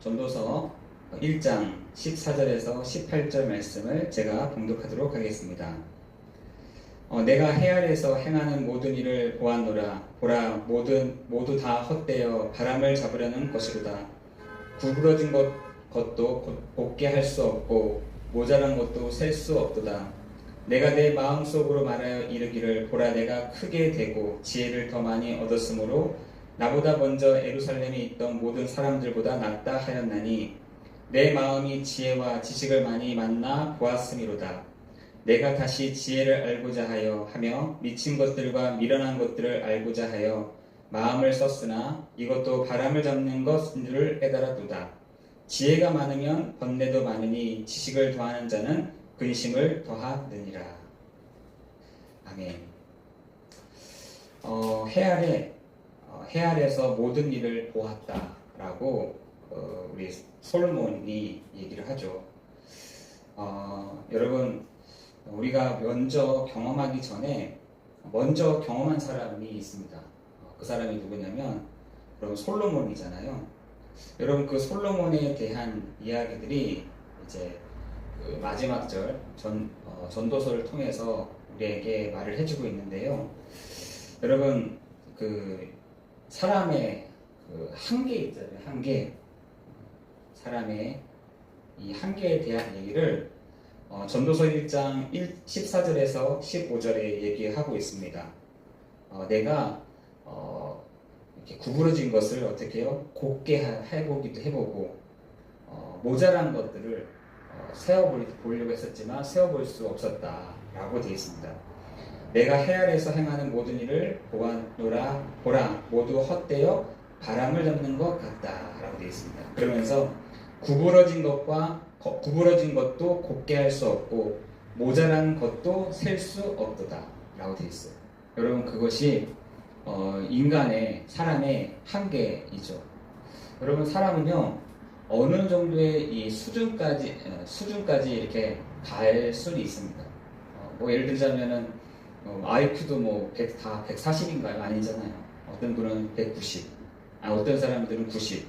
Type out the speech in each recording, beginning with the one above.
전도서 1장 14절에서 18절 말씀을 제가 봉독하도록 하겠습니다. 내가 해 아래에서 행하는 모든 일을 보았노라. 보라, 모두 다 헛되어 바람을 잡으려는 것이로다. 구부러진 것도 곱게 할 수 없고 모자란 것도 셀 수 없도다. 내가 내 마음속으로 말하여 이르기를, 보라, 내가 크게 되고 지혜를 더 많이 얻었으므로 나보다 먼저 예루살렘에 있던 모든 사람들보다 낫다 하였나니, 내 마음이 지혜와 지식을 많이 만나 보았음이로다. 내가 다시 지혜를 알고자 하며 미친 것들과 미련한 것들을 알고자 하여 마음을 썼으나 이것도 바람을 잡는 것인 줄 깨달았도다. 지혜가 많으면 번뇌도 많으니 지식을 더하는 자는 근심을 더하느니라. 아멘. 해 아래에서 모든 일을 보았다라고 우리 솔로몬이 얘기를 하죠. 여러분, 우리가 먼저 경험하기 전에 먼저 경험한 사람이 있습니다. 그 사람이 누구냐면 여러분 솔로몬이잖아요. 여러분, 그 솔로몬에 대한 이야기들이 이제 그 마지막 절 전도서를 통해서 우리에게 말을 해주고 있는데요. 여러분, 그 사람의 그 한계 있잖아요. 한계. 사람의 이 한계에 대한 얘기를 전도서 1장 14절에서 15절에 얘기하고 있습니다. 내가 이렇게 구부러진 것을 어떻게 해요? 곱게 해보기도 해보고, 모자란 것들을 세어보려고 했었지만 세어볼 수 없었다라고 되어 있습니다. 내가 해 아래에서 행하는 모든 일을 보았노라. 보라, 모두 헛되어 바람을 잡는 것 같다라고 되어 있습니다. 그러면서 구부러진 것도 곱게 할 수 없고 모자란 것도 셀 수 없도다 라고 되어 있어요. 여러분, 그것이 사람의 한계이죠. 여러분, 사람은요 어느 정도의 이 수준까지 이렇게 갈 수는 있습니다. 예를 들자면은 IQ도 140인가요? 아니잖아요. 어떤 분은 190, 어떤 사람들은 90,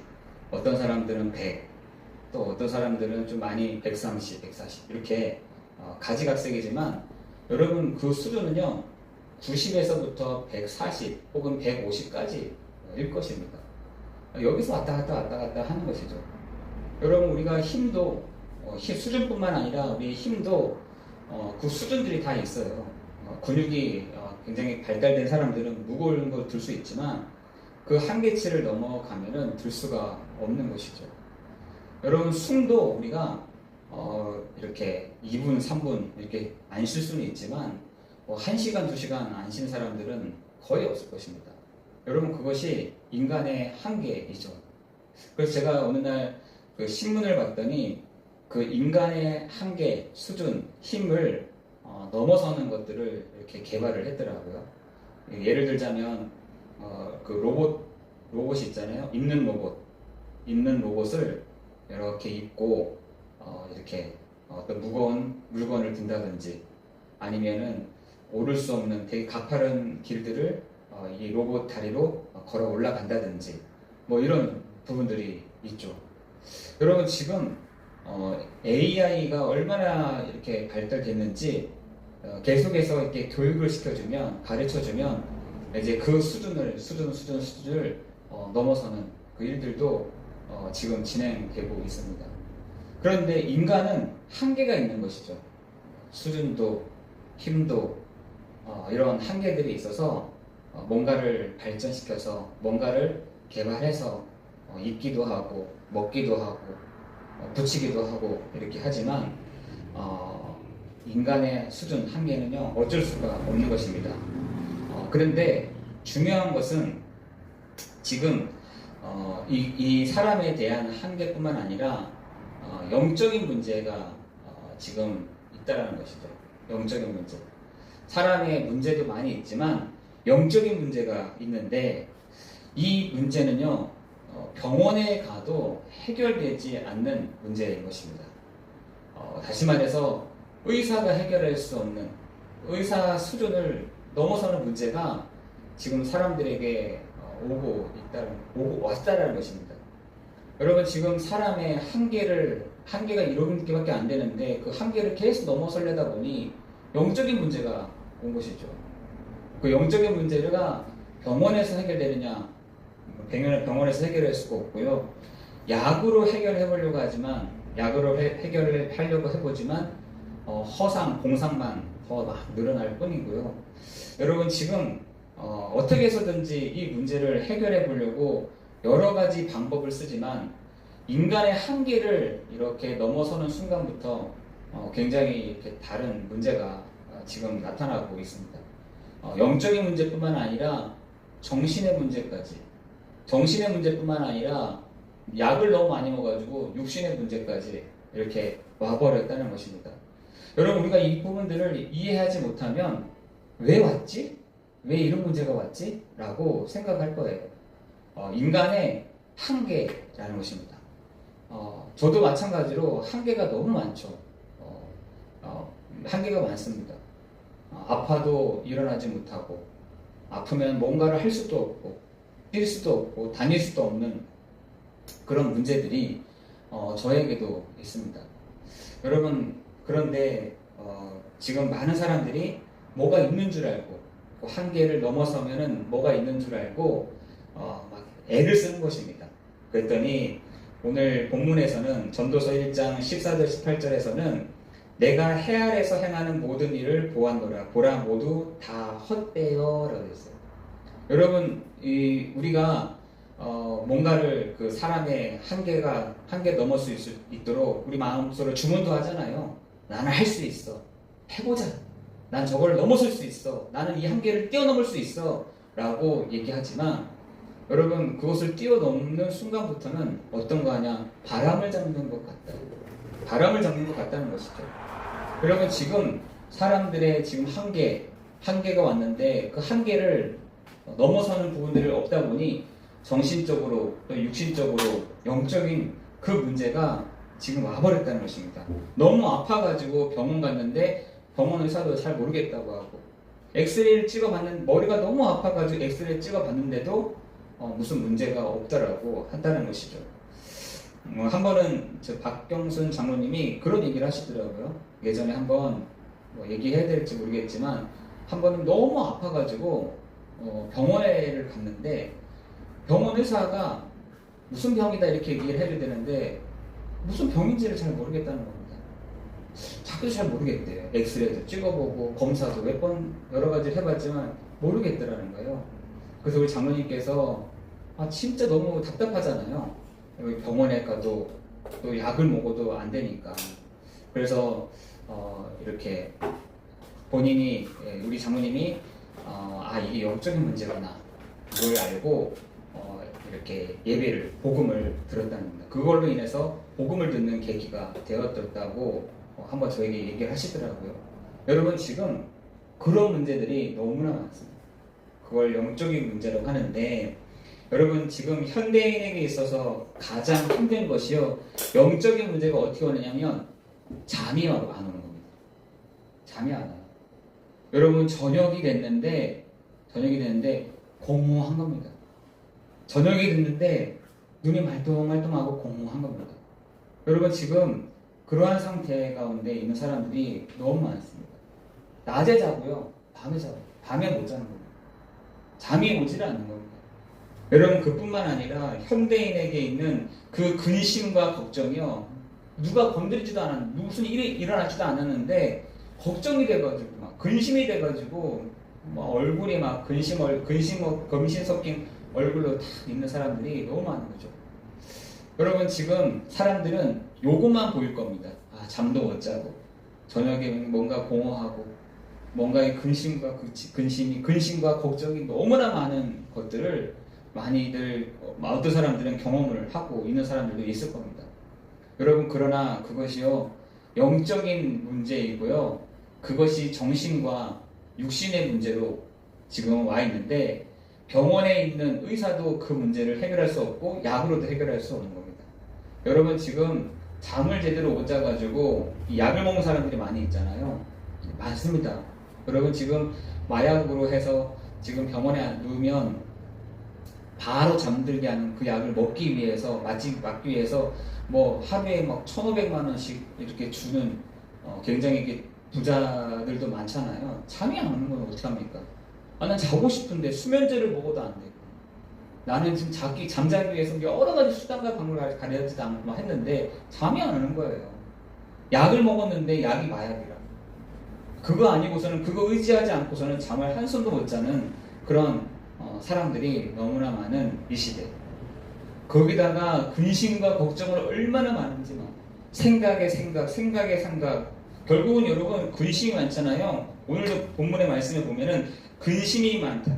어떤 사람들은 100, 또 어떤 사람들은 좀 많이 130, 140 이렇게 가지각색이지만, 여러분, 그 수준은요 90에서부터 140 혹은 150까지 일 것입니다. 여기서 왔다 갔다 하는 것이죠. 여러분, 우리가 힘도 수준뿐만 아니라 우리 힘도 그 수준들이 다 있어요. 근육이 굉장히 발달된 사람들은 무거운 걸 들 수 있지만 그 한계치를 넘어가면은 들 수가 없는 것이죠. 여러분, 숨도 우리가 이렇게 2분, 3분 이렇게 안 쉴 수는 있지만 1시간, 2시간 안 쉬는 사람들은 거의 없을 것입니다. 여러분, 그것이 인간의 한계이죠. 그래서 제가 어느 날 그 신문을 봤더니 그 인간의 한계, 수준, 힘을 넘어서는 것들을 이렇게 개발을 했더라고요. 예를 들자면 그 로봇이 있잖아요. 입는 로봇을 이렇게 입고 이렇게 어떤 무거운 물건을 든다든지, 아니면은 오를 수 없는 되게 가파른 길들을 이 로봇 다리로 걸어 올라간다든지, 이런 부분들이 있죠. 여러분, 지금 AI가 얼마나 이렇게 발달됐는지 계속해서 이렇게 교육을 시켜주면, 가르쳐주면 이제 그 수준을 넘어서는 그 일들도 지금 진행되고 있습니다. 그런데 인간은 한계가 있는 것이죠. 수준도 힘도 이런 한계들이 있어서 뭔가를 발전시켜서 뭔가를 개발해서 입기도 하고 먹기도 하고 붙이기도 하고 이렇게 하지만 인간의 수준, 한계는요 어쩔 수가 없는 것입니다. 그런데 중요한 것은 지금 이 사람에 대한 한계뿐만 아니라 영적인 문제가 지금 있다라는 것이죠. 영적인 문제. 사람의 문제도 많이 있지만 영적인 문제가 있는데, 이 문제는요 병원에 가도 해결되지 않는 문제인 것입니다. 다시 말해서 의사가 해결할 수 없는, 의사 수준을 넘어서는 문제가 지금 사람들에게 오고 왔다라는 것입니다. 여러분 지금 사람의 한계가 이런 개밖에 안 되는데 그 한계를 계속 넘어서려다 보니 영적인 문제가 온 것이죠. 그 영적인 문제가 병원에서 해결되느냐? 병원에서 해결할 수가 없고요. 약으로 해결해 보려고 하지만 약으로 해결을 하려고 해보지만 허상, 공상만 더 막 늘어날 뿐이고요. 여러분 지금 어떻게 해서든지 이 문제를 해결해 보려고 여러 가지 방법을 쓰지만 인간의 한계를 이렇게 넘어서는 순간부터 굉장히 이렇게 다른 문제가 지금 나타나고 있습니다. 영적인 문제뿐만 아니라 정신의 문제뿐만 아니라 약을 너무 많이 먹어가지고 육신의 문제까지 이렇게 와버렸다는 것입니다. 여러분 우리가 이 부분들을 이해하지 못하면 왜 왔지? 왜 이런 문제가 왔지? 라고 생각할 거예요. 인간의 한계라는 것입니다. 저도 마찬가지로 한계가 너무 많죠. 한계가 많습니다. 아파도 일어나지 못하고 아프면 뭔가를 할 수도 없고 뛸 수도 없고 다닐 수도 없는 그런 문제들이 저에게도 있습니다. 여러분 그런데 지금 많은 사람들이 뭐가 있는 줄 알고 그 한계를 넘어서면은 뭐가 있는 줄 알고 막 애를 쓰는 것입니다. 그랬더니 오늘 본문에서는 전도서 1장 14절 18절에서는 내가 해 아래서 행하는 모든 일을 보았노라 보라 모두 다 헛되어 라고 했어요. 여러분 우리가 뭔가를 그 사람의 한계 넘을 수 있도록 우리 마음속으로 주문도 하잖아요. 나는 할 수 있어. 해보자. 난 저걸 넘어설 수 있어. 나는 이 한계를 뛰어넘을 수 있어. 라고 얘기하지만 여러분 그것을 뛰어넘는 순간부터는 어떤 거 하냐? 바람을 잡는 것 같다. 바람을 잡는 것 같다는 것이죠. 여러분 지금 사람들의 지금 한계가 왔는데 그 한계를 넘어서는 부분들이 없다 보니 정신적으로 또 육신적으로 영적인 그 문제가 지금 와버렸다는 것입니다. 너무 아파가지고 병원 갔는데 병원 의사도 잘 모르겠다고 하고 엑스레이를 찍어봤는데 머리가 너무 아파가지고 엑스레이 찍어봤는데도 무슨 문제가 없더라고 한다는 것이죠. 한 번은 박경순 장로님이 그런 얘기를 하시더라고요. 예전에 한번 얘기해야 될지 모르겠지만 한 번은 너무 아파가지고 병원에를 갔는데 병원 의사가 무슨 병이다 이렇게 얘기를 해야 되는데 무슨 병인지를 잘 모르겠다는 겁니다. 자기도 잘 모르겠대요. 엑스레이도 찍어보고 검사도 몇 번 여러 가지 해봤지만 모르겠더라는 거예요. 그래서 우리 장로님께서 진짜 너무 답답하잖아요. 여기 병원에 가도 또 약을 먹어도 안 되니까. 그래서 이렇게 본인이 우리 장로님이 이게 영적인 문제구나 그걸 알고 이렇게 복음을 들었다는 겁니다. 그걸로 인해서 복음을 듣는 계기가 되었다고 한번 저에게 얘기를 하시더라고요. 여러분 지금 그런 문제들이 너무나 많습니다. 그걸 영적인 문제라고 하는데 여러분 지금 현대인에게 있어서 가장 힘든 것이요 영적인 문제가 어떻게 오느냐면 잠이 안 오는 겁니다. 잠이 안 와요. 여러분 저녁이 됐는데 공허한 겁니다. 저녁이 됐는데 눈이 말똥말똥하고 공허한 겁니다. 여러분 지금 그러한 상태 가운데 있는 사람들이 너무 많습니다. 낮에 자고요, 밤에 자고, 밤에 못 자는 겁니다. 잠이 오질 않는 겁니다. 여러분 그뿐만 아니라 현대인에게 있는 그 근심과 걱정이요, 누가 건드리지도 않았는데 무슨 일이 일어나지도 않았는데 걱정이 돼가지고 막 근심이 돼가지고 막 얼굴이 막 근심 섞인 얼굴로 다 있는 사람들이 너무 많은 거죠. 여러분 지금 사람들은 요것만 보일 겁니다. 잠도 못 자고 저녁에 뭔가 공허하고 뭔가의 근심과 걱정이 너무나 많은 것들을 많이들 어떤 사람들은 경험을 하고 있는 사람들도 있을 겁니다. 여러분 그러나 그것이요 영적인 문제이고요 그것이 정신과 육신의 문제로 지금 와 있는데 병원에 있는 의사도 그 문제를 해결할 수 없고 약으로도 해결할 수 없는 겁니다. 여러분 지금 잠을 제대로 못 자가지고 약을 먹는 사람들이 많이 있잖아요. 많습니다. 여러분 지금 마약으로 해서 지금 병원에 누우면 바로 잠들게 하는 그 약을 먹기 위해서 맞기 위해서 뭐 하루에 막 1,500만 원씩 이렇게 주는 굉장히 이렇게 부자들도 많잖아요. 잠이 안 오는 건 어떡합니까? 난 자고 싶은데 수면제를 먹어도 안 되고 나는 지금 잠자기 위해서 여러 가지 수단과 방법을 가려지도 않고 막 했는데 잠이 안 오는 거예요. 약을 먹었는데 약이 마약이라. 그거 아니고서는 그거 의지하지 않고서는 잠을 한숨도 못 자는 그런 사람들이 너무나 많은 이 시대. 거기다가 근심과 걱정을 얼마나 많은지만 생각의 생각. 결국은 여러분 근심이 많잖아요. 오늘도 본문의 말씀에 보면은 근심이 많다.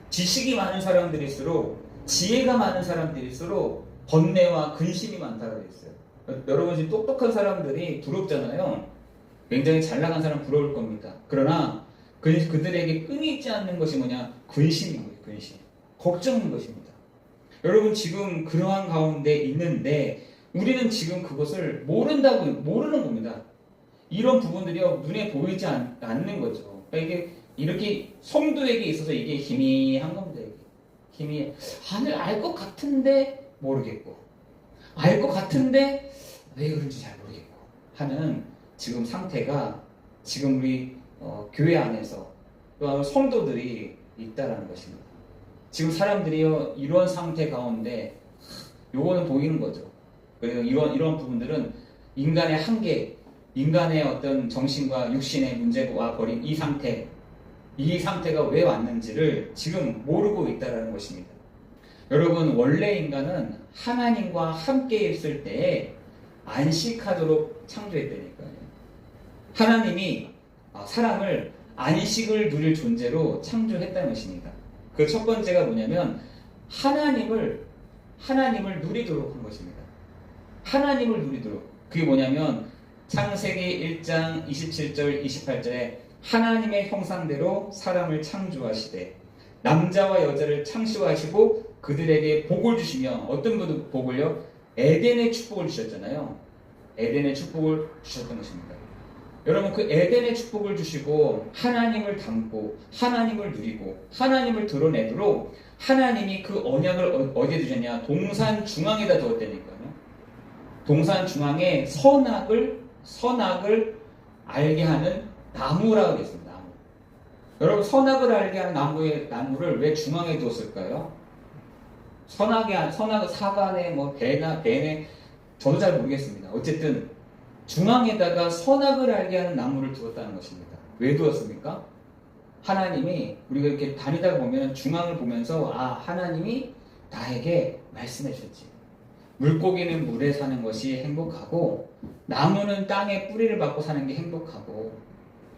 지식이 많은 사람들일수록 지혜가 많은 사람들일수록 번뇌와 근심이 많다고 되어 있어요. 여러분 지금 똑똑한 사람들이 부럽잖아요. 굉장히 잘 나간 사람 부러울 겁니다. 그러나 그들에게 끊이지 않는 것이 뭐냐? 근심인 거예요. 근심. 걱정인 것입니다. 여러분 지금 그러한 가운데 있는데 우리는 지금 그것을 모르는 겁니다. 이런 부분들이요 눈에 보이지 않는 거죠. 그러니까 이게 이렇게 성도에게 있어서 이게 희미한 겁니다. 희미. 알 것 같은데 모르겠고, 알 것 같은데 왜 그런지 잘 모르겠고 하는 지금 상태가 지금 우리 교회 안에서 또 성도들이 있다라는 것입니다. 지금 사람들이요 이런 상태 가운데 요거는 보이는 거죠. 그래서 이런 부분들은 인간의 한계, 인간의 어떤 정신과 육신의 문제와 버린 이 상태가 왜 왔는지를 지금 모르고 있다라는 것입니다. 여러분 원래 인간은 하나님과 함께 있을 때에 안식하도록 창조했다니까요. 하나님이 사람을 안식을 누릴 존재로 창조했다는 것입니다. 그 첫 번째가 뭐냐면 하나님을 누리도록 한 것입니다. 하나님을 누리도록. 그게 뭐냐면 창세기 1장 27절 28절에 하나님의 형상대로 사람을 창조하시되 남자와 여자를 창조하시고 그들에게 복을 주시며 어떤 복을요? 에덴의 축복을 주셨잖아요. 에덴의 축복을 주셨던 것입니다. 여러분 그 에덴의 축복을 주시고 하나님을 닮고 하나님을 누리고 하나님을 드러내도록 하나님이 그 언약을 어디에 두셨냐? 동산 중앙에다 두었다니까요. 동산 중앙에 선악을 알게 하는 나무라고 했습니다. 나무. 여러분 선악을 알게 하는 나무를 왜 중앙에 두었을까요? 선악은 사과네 배네 저도 잘 모르겠습니다. 어쨌든 중앙에다가 선악을 알게 하는 나무를 두었다는 것입니다. 왜 두었습니까? 하나님이 우리가 이렇게 다니다 보면 중앙을 보면서 하나님이 나에게 말씀해 주셨지. 물고기는 물에 사는 것이 행복하고 나무는 땅에 뿌리를 받고 사는 게 행복하고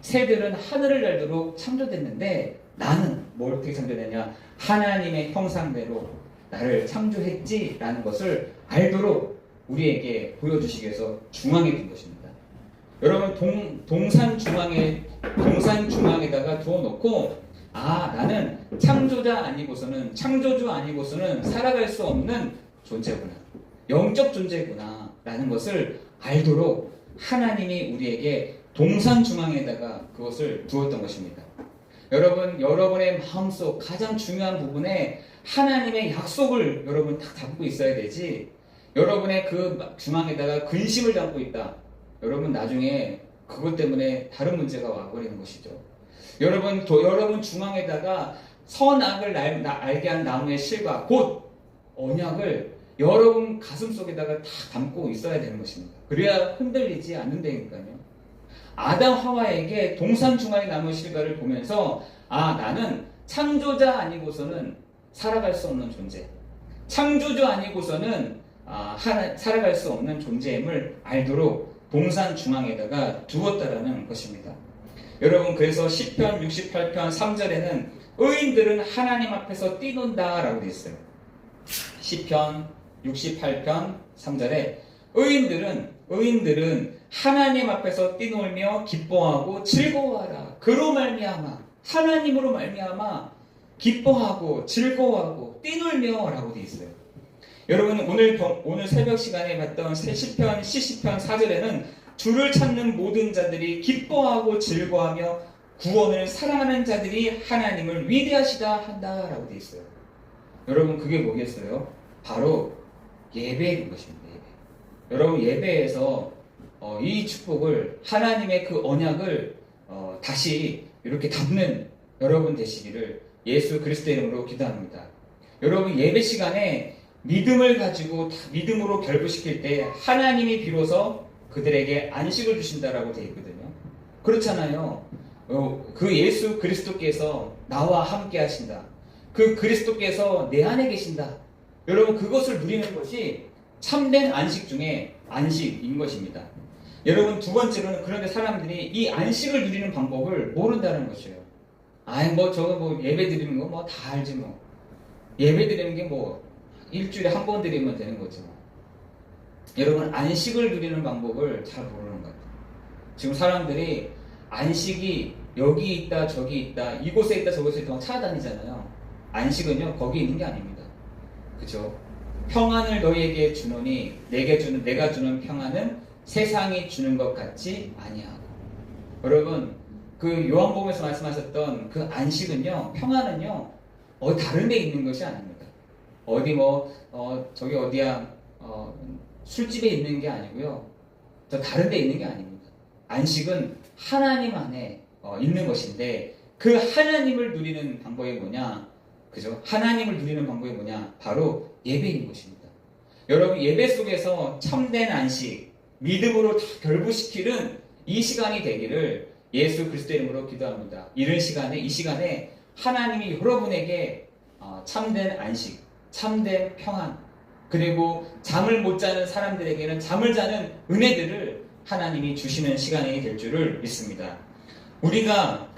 새들은 하늘을 날도록 창조됐는데 나는 뭘 어떻게 창조됐냐? 하나님의 형상대로 나를 창조했지라는 것을 알도록 우리에게 보여주시기 위해서 중앙에 둔 것입니다. 여러분 동산 중앙에다가 두어놓고 나는 창조주 아니고서는 살아갈 수 없는 존재구나. 영적 존재구나 라는 것을 알도록 하나님이 우리에게 동산 중앙에다가 그것을 두었던 것입니다. 여러분의 마음속 가장 중요한 부분에 하나님의 약속을 여러분 딱 담고 있어야 되지. 여러분의 그 중앙에다가 근심을 담고 있다. 여러분 나중에 그것 때문에 다른 문제가 와버리는 것이죠. 여러분 중앙에다가 선악을 알게 한 나무의 실과 곧 언약을 여러분 가슴 속에다가 다 담고 있어야 되는 것입니다. 그래야 흔들리지 않는다니까요. 아담 하와에게 동산 중앙에 나무 실과를 보면서 나는 창조자 아니고서는 살아갈 수 없는 존재. 창조주 아니고서는 살아갈 수 없는 존재임을 알도록 동산 중앙에다가 두었다라는 것입니다. 여러분 그래서 시편 68편 3절에는 의인들은 하나님 앞에서 뛰논다 라고 되어 있어요. 시편 68편 3절에 의인들은 하나님 앞에서 뛰놀며 기뻐하고 즐거워하라. 그로 말미암아 하나님으로 말미암아 기뻐하고 즐거워하고 뛰놀며 라고 되어 있어요. 여러분 오늘 새벽 시간에 봤던 시편 4절에는 주를 찾는 모든 자들이 기뻐하고 즐거워하며 구원을 사랑하는 자들이 하나님을 위대하시다 한다라고 되어 있어요. 여러분 그게 뭐겠어요? 바로 예배인 것입니다. 예배. 여러분 예배에서 이 축복을 하나님의 그 언약을 다시 이렇게 담는 여러분 되시기를 예수 그리스도의 이름으로 기도합니다. 여러분 예배 시간에 믿음을 가지고 믿음으로 결부시킬 때 하나님이 비로소 그들에게 안식을 주신다라고 되어 있거든요. 그렇잖아요. 그 예수 그리스도께서 나와 함께 하신다. 그 그리스도께서 내 안에 계신다. 여러분 그것을 누리는 것이 참된 안식 중에 안식인 것입니다. 여러분 두 번째로는 그런데 사람들이 이 안식을 누리는 방법을 모른다는 것이에요. 저거 예배 드리는 거 다 알지 뭐. 예배 드리는 게 일주일에 한 번 드리면 되는 거죠. 여러분 안식을 누리는 방법을 잘 모르는 것 같아요. 지금 사람들이 안식이 여기 있다 저기 있다 이곳에 있다 저곳에 있다 찾아다니잖아요. 안식은요 거기 있는 게 아닙니다. 그죠? 평안을 너희에게 주노니 내가 주는 평안은 세상이 주는 것 같지 아니하고. 여러분 그 요한복음에서 말씀하셨던 그 안식은요 평안은요 다른 데 있는 것이 아닙니다. 저기 어디야 술집에 있는 게 아니고요. 저 다른 데 있는 게 아닙니다. 안식은 하나님 안에 있는 것인데 그 하나님을 누리는 방법이 뭐냐? 그죠? 하나님을 누리는 방법이 뭐냐? 바로 예배인 것입니다. 여러분 예배 속에서 참된 안식, 믿음으로 다 결부시키는 이 시간이 되기를 예수 그리스도의 이름으로 기도합니다. 이 시간에 하나님이 여러분에게 참된 안식, 참된 평안, 그리고 잠을 못 자는 사람들에게는 잠을 자는 은혜들을 하나님이 주시는 시간이 될 줄을 믿습니다. 우리가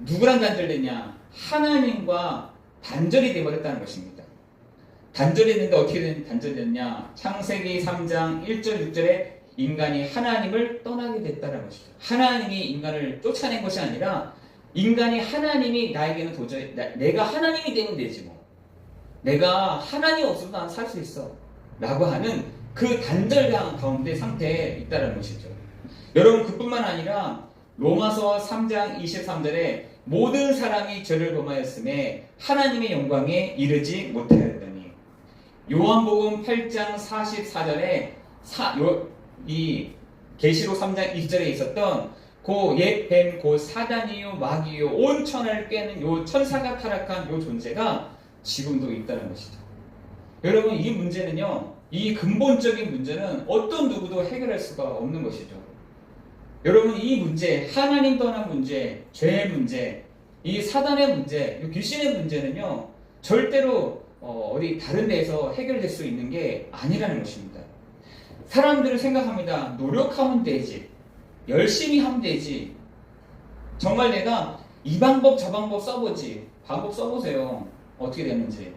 누구랑 단절됐냐? 하나님과 단절이 되어버렸다는 것입니다. 단절이 됐는데 어떻게 단절됐냐? 창세기 3장 1절 6절에 인간이 하나님을 떠나게 됐다는 것이죠. 하나님이 인간을 쫓아낸 것이 아니라 인간이 하나님이 나에게는 도저히 내가 하나님이 되면 되지 뭐. 내가 하나님 없어도 난 살 수 있어 라고 하는 그 단절감 가운데 상태에 있다는 것이죠. 여러분 그뿐만 아니라 로마서 3장 23절에 모든 사람이 죄를 범하였음에 하나님의 영광에 이르지 못하였더니, 요한복음 8장 44절에 이 계시록 3장 20절에 있었던 그 옛 뱀, 그 사단이요 마귀요 온 천하를 깨는 요 천사가 타락한 요 존재가 지금도 있다는 것이죠. 여러분 이 문제는요, 이 근본적인 문제는 어떤 누구도 해결할 수가 없는 것이죠. 여러분 이 문제, 하나님 떠난 문제, 죄의 문제, 이 사단의 문제, 이 귀신의 문제는요 절대로 어디 다른 데에서 해결될 수 있는 게 아니라는 것입니다. 사람들은 생각합니다. 노력하면 되지, 열심히 하면 되지, 정말 내가 이 방법 저 방법 써보지. 방법 써보세요. 어떻게 됐는지.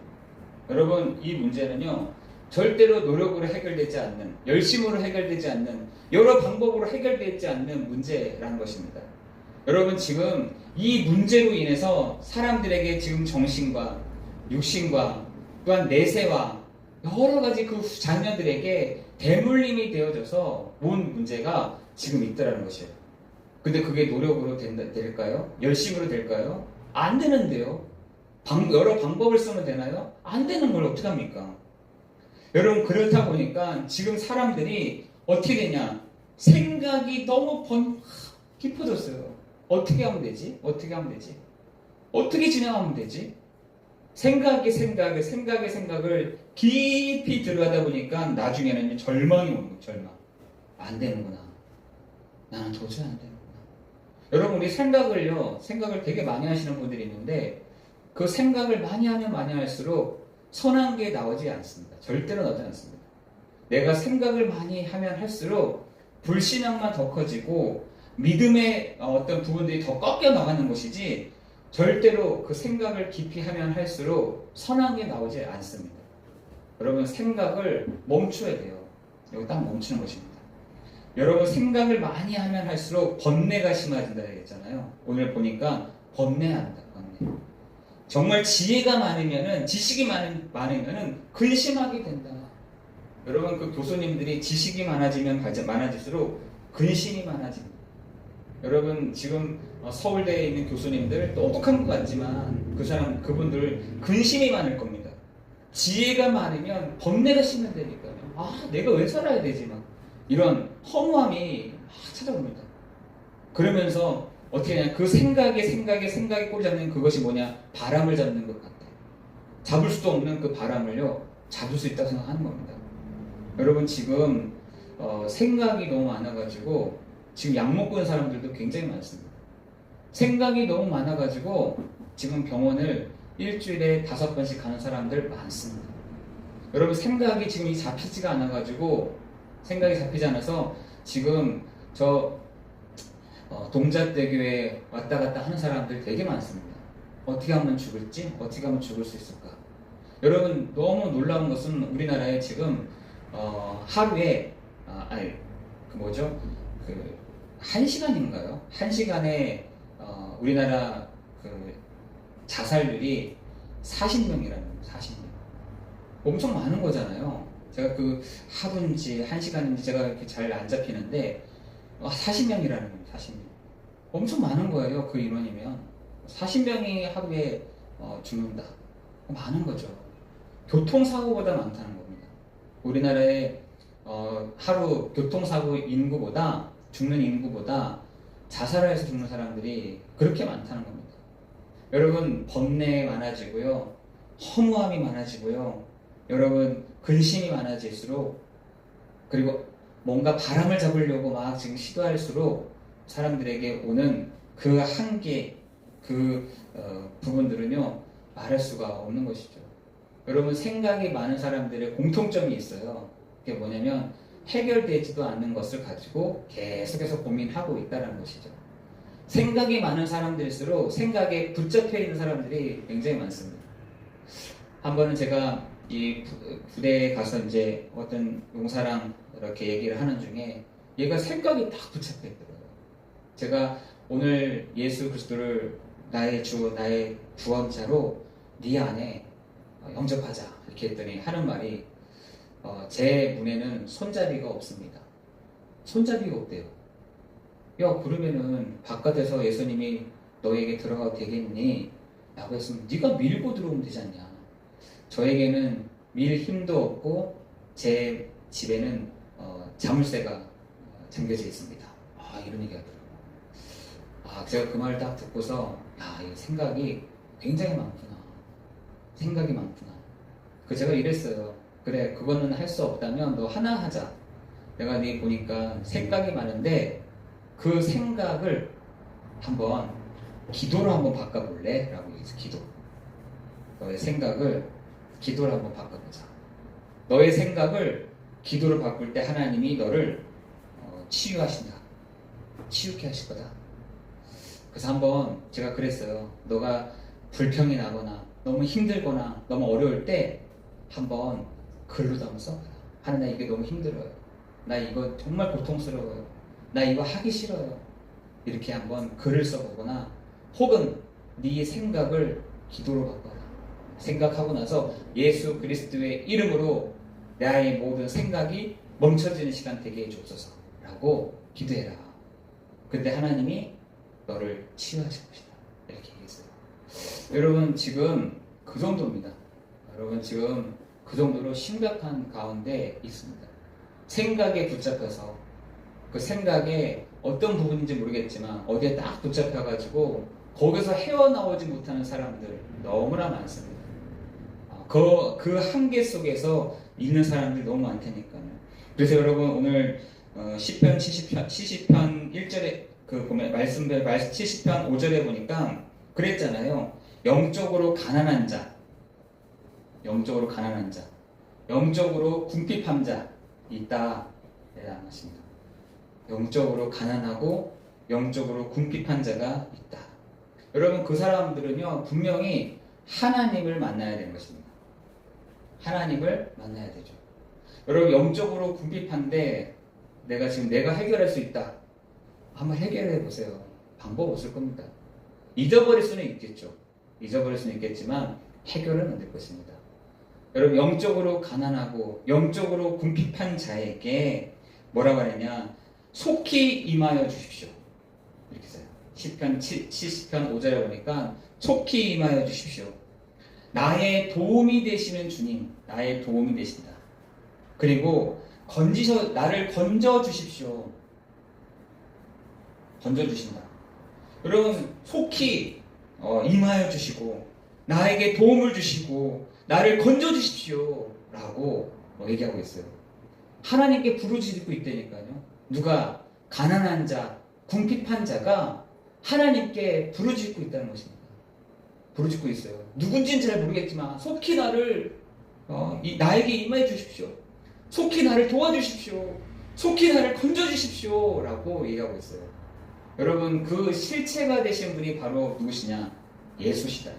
여러분 이 문제는요 절대로 노력으로 해결되지 않는, 열심으로 해결되지 않는, 여러 방법으로 해결되지 않는 문제라는 것입니다. 여러분 지금 이 문제로 인해서 사람들에게 지금 정신과 육신과 또한 내세와 여러 가지 그 자녀들에게 대물림이 되어져서 온 문제가 지금 있다는 것이에요. 근데 그게 노력으로 될까요? 열심으로 될까요? 안 되는데요. 여러 방법을 쓰면 되나요? 안 되는 걸 어떻게 합니까? 여러분 그렇다 보니까 지금 사람들이 어떻게 되냐? 생각이 너무 깊어졌어요. 어떻게 하면 되지? 어떻게 하면 되지? 어떻게 진행하면 되지? 생각을 깊이 들어가다 보니까 나중에는 절망이 오는 거예요. 절망. 안 되는구나. 나는 도저히 안 되는구나. 여러분 우리 생각을 되게 많이 하시는 분들이 있는데 그 생각을 많이 하면 많이 할수록 선한 게 나오지 않습니다. 절대로 나오지 않습니다. 내가 생각을 많이 하면 할수록 불신앙만 더 커지고 믿음의 어떤 부분들이 더 꺾여 나가는 것이지, 절대로 그 생각을 깊이 하면 할수록 선한 게 나오지 않습니다. 여러분 생각을 멈춰야 돼요. 이거 딱 멈추는 것입니다. 여러분 생각을 많이 하면 할수록 번뇌가 심해진다 했잖아요. 오늘 보니까 번뇌한다. 번뇌. 정말 지혜가 많으면은, 지식이 많으면은 근심하게 된다. 여러분 그 교수님들이 지식이 많아지면 많아질수록 근심이 많아집니다. 여러분 지금 서울대에 있는 교수님들 똑똑한 것 같지만 그분들 근심이 많을 겁니다. 지혜가 많으면 번뇌가 심는다니까요. 아, 내가 왜 살아야 되지? 막 이런 허무함이 막 찾아옵니다. 그러면서 어떻게 하냐, 그 생각에 꼬리 잡는 그것이 뭐냐, 바람을 잡는 것 같다. 잡을 수도 없는 그 바람을요, 잡을 수 있다고 생각하는 겁니다. 여러분 지금 생각이 너무 많아가지고 지금 약 먹고 있는 사람들도 굉장히 많습니다. 생각이 너무 많아가지고 지금 병원을 일주일에 5번씩 가는 사람들 많습니다. 여러분 생각이 지금 잡히지가 않아가지고, 생각이 잡히지 않아서 지금 저 동작대교에 왔다 갔다 하는 사람들 되게 많습니다. 어떻게 하면 죽을지, 어떻게 하면 죽을 수 있을까. 여러분 너무 놀라운 것은 우리나라에 지금 하루에 그 1시간인가요? 1시간에 우리나라 그 자살률이 40명이라는 거예요. 40명. 엄청 많은 거잖아요. 제가 그 하루인지 1시간인지 제가 이렇게 잘 안 잡히는데 40명이라는 거예요. 40명. 엄청 많은 거예요. 그 인원이면 40명이 하루에 죽는다. 많은 거죠. 교통사고보다 많다는 겁니다. 우리나라의 하루 교통사고 인구보다, 죽는 인구보다 자살을 해서 죽는 사람들이 그렇게 많다는 겁니다. 여러분 번뇌 많아지고요, 허무함이 많아지고요, 여러분 근심이 많아질수록, 그리고 뭔가 바람을 잡으려고 막 지금 시도할수록 사람들에게 오는 그 한계, 그 부분들은요 말할 수가 없는 것이죠. 여러분 생각이 많은 사람들의 공통점이 있어요. 그게 뭐냐면 해결되지도 않는 것을 가지고 계속해서 고민하고 있다는 것이죠. 생각이 많은 사람들일수록 생각에 붙잡혀 있는 사람들이 굉장히 많습니다. 한 번은 제가 이 부대에 가서 이제 어떤 용사랑 이렇게 얘기를 하는 중에 얘가 생각이 딱 붙잡혀 있더라고요. 제가 오늘 예수 그리스도를 나의 주, 나의 구원자로 네 안에 영접하자 이렇게 했더니 하는 말이 제 문에는 손잡이가 없습니다. 손잡이가 없대요. 야, 그러면은 바깥에서 예수님이 너에게 들어가도 되겠니? 라고 했으면 네가 밀고 들어오면 되지 않냐. 저에게는 밀 힘도 없고 제 집에는 자물쇠가 잠겨져 있습니다. 이런 얘기 하더라고요. 제가 그 말을 딱 듣고서 이 생각이 굉장히 많구나. 생각이 많구나. 제가 이랬어요. 그래, 그거는 할 수 없다면 너 하나 하자. 내가 네 보니까 생각이 많은데 그 생각을 한번 기도로 한번 바꿔볼래? 라고 얘기했어요. 기도. 너의 생각을 기도로 한번 바꿔보자. 너의 생각을 기도로 바꿀 때 하나님이 너를 치유하신다. 치유케 하실 거다. 그래서 한번 제가 그랬어요. 너가 불평이 나거나 너무 힘들거나 너무 어려울 때 한번 글로 한번 써봐라. 하나님, 나 이게 너무 힘들어요. 나 이거 정말 고통스러워요. 나 이거 하기 싫어요. 이렇게 한번 글을 써보거나, 혹은 네 생각을 기도로 바꿔라. 생각하고 나서 예수 그리스도의 이름으로 나의 모든 생각이 멈춰지는 시간 되게 해주옵소서 라고 기도해라. 근데 하나님이 너를 치유하실 것이다. 이렇게 얘기했어요. 여러분 지금 그 정도입니다. 여러분 지금 그 정도로 심각한 가운데 있습니다. 생각에 붙잡혀서 그 생각에 어떤 부분인지 모르겠지만 어디에 딱 붙잡혀가지고 거기서 헤어나오지 못하는 사람들 너무나 많습니다. 그 한계 속에서 있는 사람들 너무 많다니까요. 그래서 여러분 오늘 시편 70편 1절에 보면 말씀들 70편 5절에 보니까 그랬잖아요. 영적으로 가난한 자, 영적으로 궁핍한 자 있다. 라는 것입니다. 영적으로 가난하고 영적으로 궁핍한 자가 있다. 여러분 그 사람들은요 분명히 하나님을 만나야 되는 것입니다. 하나님을 만나야 되죠. 여러분 영적으로 궁핍한데 내가 해결할 수 있다. 한번 해결해 보세요. 방법 없을 겁니다. 잊어버릴 수는 있겠죠. 잊어버릴 수는 있겠지만 해결은 안 될 것입니다. 여러분 영적으로 가난하고 영적으로 궁핍한 자에게 뭐라고 하느냐, 속히 임하여 주십시오. 이렇게 시편 70편 5절에 보니까 속히 임하여 주십시오. 나의 도움이 되시는 주님, 나의 도움이 되신다. 그리고 나를 건져 주십시오. 건져 주신다. 여러분, 속히 임하여 주시고 나에게 도움을 주시고 나를 건져 주십시오 라고 얘기하고 있어요. 하나님께 부르짖고 있다니까요. 누가? 가난한 자, 궁핍한 자가 하나님께 부르짖고 있다는 것입니다. 부르짖고 있어요. 누군지는 잘 모르겠지만 속히 나에게 임하여 주십시오. 속히 나를 도와주십시오. 속히 나를 건져주십시오 라고 얘기하고 있어요. 여러분, 그 실체가 되신 분이 바로 누구시냐? 예수시다.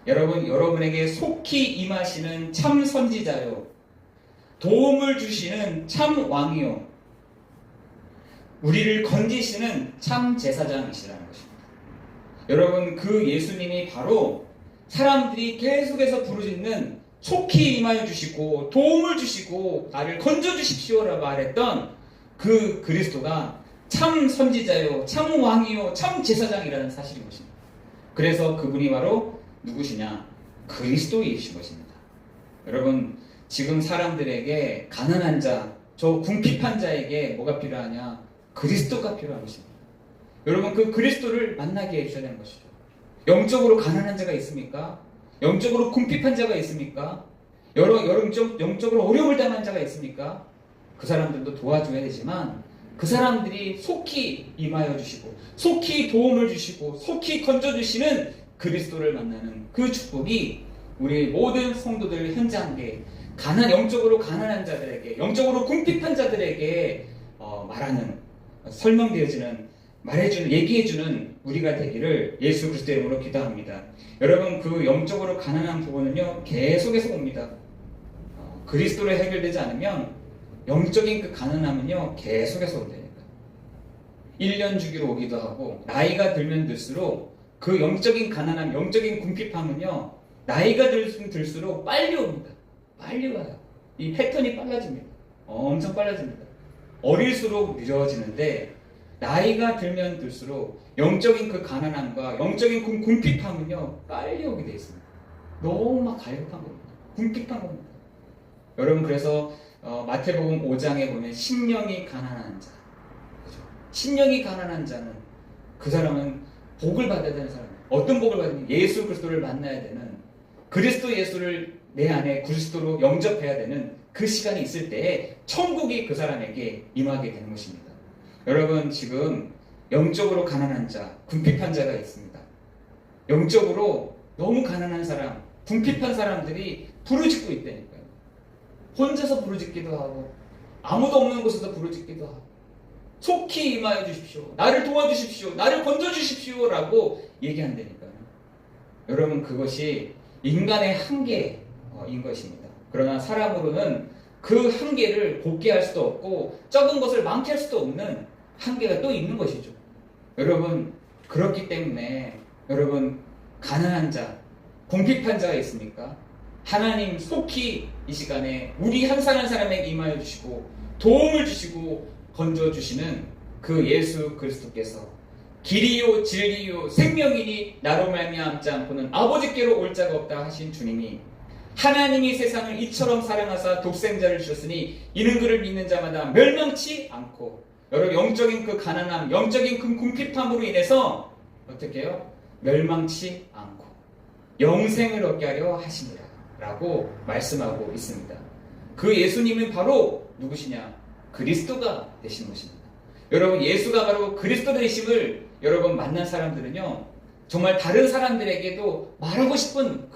여러분에게 속히 임하시는 참 선지자요, 도움을 주시는 참 왕이요, 우리를 건지시는 참 제사장이시라는 것입니다. 여러분, 그 예수님이 바로 사람들이 계속해서 부르짖는 속히 임하여 주시고 도움을 주시고 나를 건져주십시오라고 말했던 그 그리스도가 참 선지자요, 참 왕이요, 참 제사장이라는 사실인 것입니다. 그래서 그분이 바로 누구시냐? 그리스도이신 것입니다. 여러분, 지금 사람들에게 가난한 자, 저 궁핍한 자에게 뭐가 필요하냐? 그리스도가 필요한 것입니다. 여러분, 그 그리스도를 만나게 해주셔야 되는 것이죠. 영적으로 가난한 자가 있습니까? 영적으로 궁핍한 자가 있습니까? 영적으로 어려움을 당한 자가 있습니까? 그 사람들도 도와줘야 되지만 그 사람들이 속히 임하여 주시고 속히 도움을 주시고 속히 건져주시는 그리스도를 만나는 그 축복이 우리 모든 성도들 현장에 영적으로 가난한 자들에게, 영적으로 궁핍한 자들에게 얘기해주는 우리가 되기를 예수 그리스도의 이름으로 기도합니다. 여러분, 그 영적으로 가난한 부분은요, 계속해서 옵니다. 그리스도로 해결되지 않으면 영적인 그 가난함은요, 계속해서 온다니까. 1년 주기로 오기도 하고, 나이가 들면 들수록 그 영적인 가난함, 영적인 궁핍함은요, 나이가 들수록 빨리 옵니다. 빨리 와요. 이 패턴이 빨라집니다. 엄청 빨라집니다. 어릴수록 늦어지는데 나이가 들면 들수록 영적인 그 가난함과 영적인 그 궁핍함은요, 빨리 오게 되어 있습니다. 너무 막 갈급한 겁니다. 궁핍한 겁니다. 여러분, 그래서 마태복음 5장에 보면 심령이 가난한 자, 그죠? 심령이 가난한 자는, 그 사람은 복을 받아야 되는 사람이에요. 어떤 복을 받으면 예수 그리스도를 만나야 되는, 그리스도 예수를 내 안에 그리스도로 영접해야 되는 그 시간이 있을 때에 천국이 그 사람에게 임하게 되는 것입니다. 여러분, 지금 영적으로 가난한 자, 궁핍한 자가 있습니다. 영적으로 너무 가난한 사람, 궁핍한 사람들이 부르짖고 있다니까요. 혼자서 부르짖기도 하고 아무도 없는 곳에서 부르짖기도 하고 속히 임하여 주십시오, 나를 도와주십시오, 나를 건져주십시오 라고 얘기한다니까요. 여러분, 그것이 인간의 한계인 것입니다. 그러나 사람으로는 그 한계를 곱게 할 수도 없고 적은 것을 많게 할 수도 없는 한계가 또 있는 것이죠. 여러분, 그렇기 때문에 여러분, 가난한 자, 궁핍한 자가 있습니까? 하나님 속히 이 시간에 우리 한 사람 한 사람에게 임하여 주시고 도움을 주시고 건져주시는 그 예수 그리스도께서 길이요 진리요 생명이니 나로 말미암지 않고는 아버지께로 올 자가 없다 하신 주님이, 하나님이 세상을 이처럼 사랑하사 독생자를 주셨으니 이는 그를 믿는 자마다 멸망치 않고, 여러분, 영적인 그 가난함, 영적인 그 궁핍함으로 인해서 어떻게 해요? 멸망치 않고 영생을 얻게 하려 하시니라 라고 말씀하고 있습니다. 그 예수님은 바로 누구시냐? 그리스도가 되신 것입니다. 여러분, 예수가 바로 그리스도 되심을 여러분 만난 사람들은요, 정말 다른 사람들에게도 말하고 싶은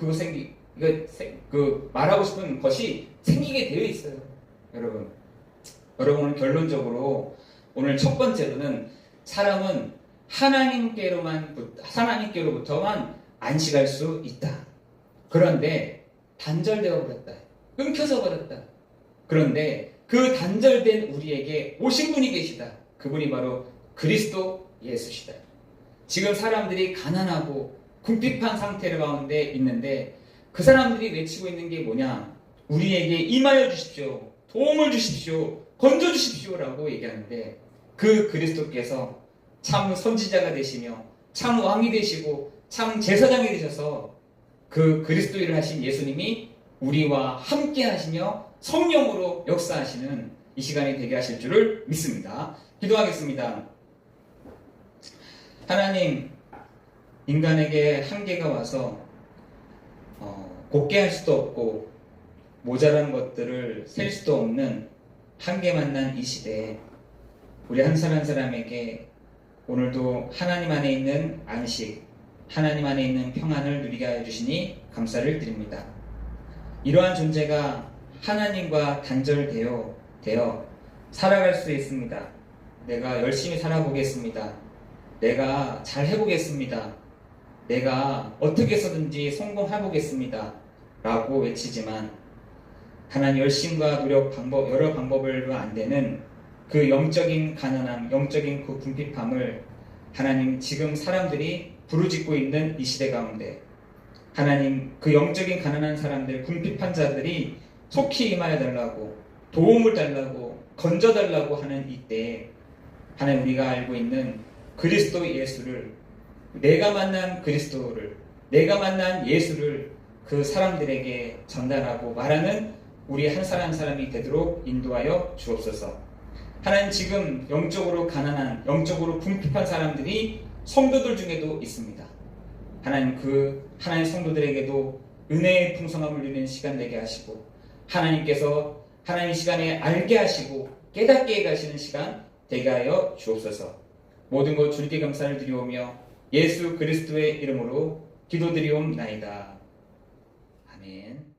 말하고 싶은 것이 생기게 되어 있어요. 여러분은 결론적으로 오늘 첫 번째로는 사람은 하나님께로부터만 안식할 수 있다. 그런데 단절되어 버렸다. 끊겨서 버렸다. 그런데 그 단절된 우리에게 오신 분이 계시다. 그분이 바로 그리스도 예수시다. 지금 사람들이 가난하고 궁핍한 상태 가운데 있는데 그 사람들이 외치고 있는 게 뭐냐? 우리에게 임하여 주십시오, 도움을 주십시오, 건져 주십시오 라고 얘기하는데 그 그리스도께서 참 선지자가 되시며 참 왕이 되시고 참 제사장이 되셔서 그 그리스도인을 하신 예수님이 우리와 함께 하시며 성령으로 역사하시는 이 시간이 되게 하실 줄을 믿습니다. 기도하겠습니다. 하나님, 인간에게 한계가 와서 곱게 할 수도 없고 모자란 것들을 셀 수도 없는 한계 만난 이 시대에 우리 한 사람 한 사람에게 오늘도 하나님 안에 있는 안식, 하나님 안에 있는 평안을 누리게 하여 주시니 감사를 드립니다. 이러한 존재가 하나님과 단절되어 살아갈 수 있습니다. 내가 열심히 살아보겠습니다. 내가 잘 해보겠습니다. 내가 어떻게 해서든지 성공해보겠습니다. 라고 외치지만 하나님 열심과 노력 여러 방법으로 안 되는 그 영적인 가난함, 영적인 그 궁핍함을 하나님 지금 사람들이 부르짖고 있는 이 시대 가운데 하나님 그 영적인 가난한 사람들, 궁핍한 자들이 속히 임하여 달라고 도움을 달라고 건져달라고 하는 이때에 하나님 우리가 알고 있는 그리스도 예수를 내가 만난 그리스도를 내가 만난 예수를 그 사람들에게 전달하고 말하는 우리 한 사람 한 사람이 되도록 인도하여 주옵소서. 하나님 지금 영적으로 가난한 영적으로 궁핍한 사람들이 성도들 중에도 있습니다. 하나님 그 하나님 성도들에게도 은혜의 풍성함을 누리는 시간 되게 하시고 하나님께서 하나님 시간에 알게 하시고 깨닫게 가시는 시간 되게 하여 주옵소서. 모든 것 주님께 감사를 드리오며 예수 그리스도의 이름으로 기도드리옵나이다. 아멘.